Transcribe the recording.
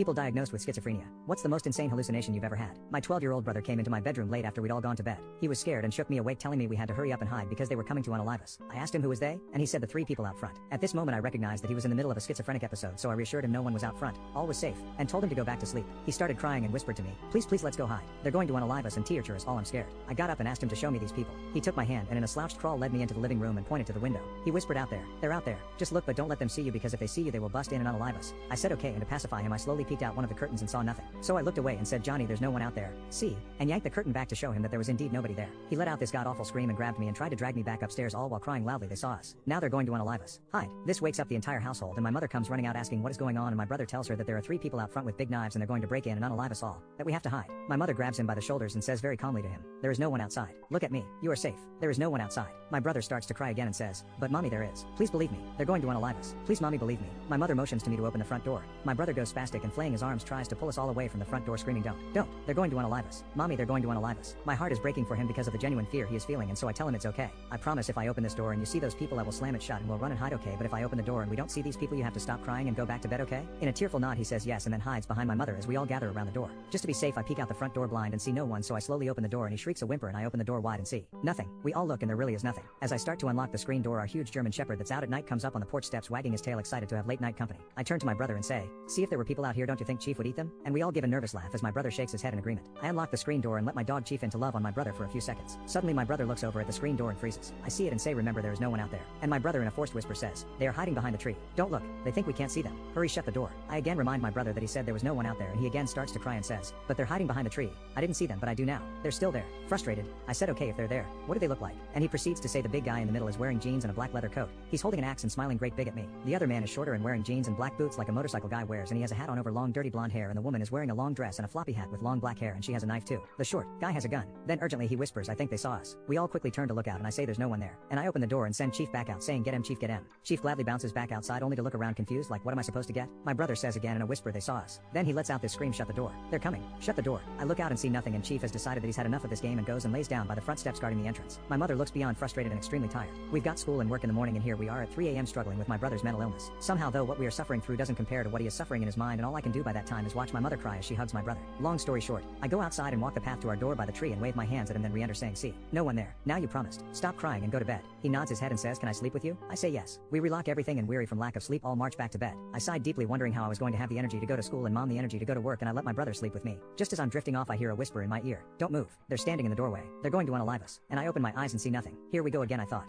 People diagnosed with schizophrenia. What's the most insane hallucination you've ever had? My 12-year-old brother came into my bedroom late after we'd all gone to bed. He was scared and shook me awake, telling me we had to hurry up and hide because they were coming to unalive us. I asked him who was they, and he said the three people out front. At this moment I recognized that he was in the middle of a schizophrenic episode, so I reassured him no one was out front, all was safe, and told him to go back to sleep. He started crying and whispered to me, please let's go hide. They're going to unalive us and torture us all, I'm scared. I got up and asked him to show me these people. He took my hand and in a slouched crawl led me into the living room and pointed to the window. He whispered, out there. They're out there. Just look, but don't let them see you, because if they see you they will bust in and unalive us. I said okay, and to pacify him I slowly peeked out one of the curtains and saw nothing. So I looked away and said, Johnny, there's no one out there. See? And yanked the curtain back to show him that there was indeed nobody there. He let out this god-awful scream and grabbed me and tried to drag me back upstairs, all while crying loudly they saw us. Now they're going to unalive us. Hide. This wakes up the entire household and my mother comes running out asking what is going on, and my brother tells her that there are three people out front with big knives and they're going to break in and unalive us all. That we have to hide. My mother grabs him by the shoulders and says very calmly to him, there is no one outside. Look at me. You are safe. There is no one outside. My brother starts to cry again and says, but mommy, there is. Please believe me. They're going to unalive us. Please mommy, believe me. My mother motions to me to open the front door. My brother goes spastic and flaying his arms tries to pull us all away from the front door, screaming don't. They're going to unalive us. Mommy, they're going to unalive us. My heart is breaking for him because of the genuine fear he is feeling, and so I tell him it's okay. I promise if I open this door and you see those people I will slam it shut and we'll run and hide, okay? But if I open the door and we don't see these people you have to stop crying and go back to bed, okay? In a tearful nod he says yes and then hides behind my mother as we all gather around the door. Just to be safe I peek out the front door blind and see no one, so I slowly open the door and he shrieks a whimper and I open the door wide and see nothing. We all look and there really is nothing. As I start to unlock the screen door, our huge German shepherd that's out at night comes up on the porch steps wagging his tail, excited to have late night company. I turn to my brother and say, see if there were people out here, don't you think Chief would eat them? And we all give a nervous laugh as my brother shakes his head in agreement. I unlock the screen door and let my dog Chief in to love on my brother for a few seconds. Suddenly my brother looks over at the screen door and freezes. I see it and say, remember, there is no one out there. And my brother in a forced whisper says, they are hiding behind the tree. Don't look. They think we can't see them. Hurry, shut the door. I again remind my brother that he said there was no one out there, and he again starts to cry and says, but they're hiding behind the tree. I didn't see them, but I do now. They're still there. Frustrated, I said, okay, if they're there, what do they look like? And he proceeds to say the big guy in the middle is wearing jeans and a black leather coat. He's holding an axe and smiling great big at me. The other man is shorter and wearing jeans and black boots like a motorcycle guy wears, and he has a hat on over long dirty blonde hair, and the woman is wearing a long dress and a floppy hat with long black hair, and she has a knife too. The short guy has a gun. Then urgently he whispers, I think they saw us. We all quickly turn to look out and I say there's no one there. And I open the door and send Chief back out saying, get him Chief, get him. Chief gladly bounces back outside only to look around confused like what am I supposed to get? My brother says again in a whisper, they saw us. Then he lets out this scream, shut the door. They're coming. Shut the door. I look out and see nothing, and Chief has decided that he's had enough of this game and goes and lays down by the front steps guarding the entrance. My mother looks beyond frustrated and extremely tired. We've got school and work in the morning, and here we are at 3 a.m. struggling with my brother's mental illness. Somehow though what we are suffering through doesn't compare to what he is suffering in his mind, and all I can do by that time is watch my mother cry as she hugs my brother. Long story short, I go outside and walk the path to our door by the tree and wave my hands at him, then re-enter saying, see, no one there. Now you promised. Stop crying and go to bed. He nods his head and says, can I sleep with you? I say yes. We relock everything and weary from lack of sleep all march back to bed. I sighed deeply wondering how I was going to have the energy to go to school and mom the energy to go to work, and I let my brother sleep with me. Just as I'm drifting off I hear a whisper in my ear, don't move. They're standing in the doorway. They're going to unalive us. And I open my eyes and see nothing. Here we go again, I thought.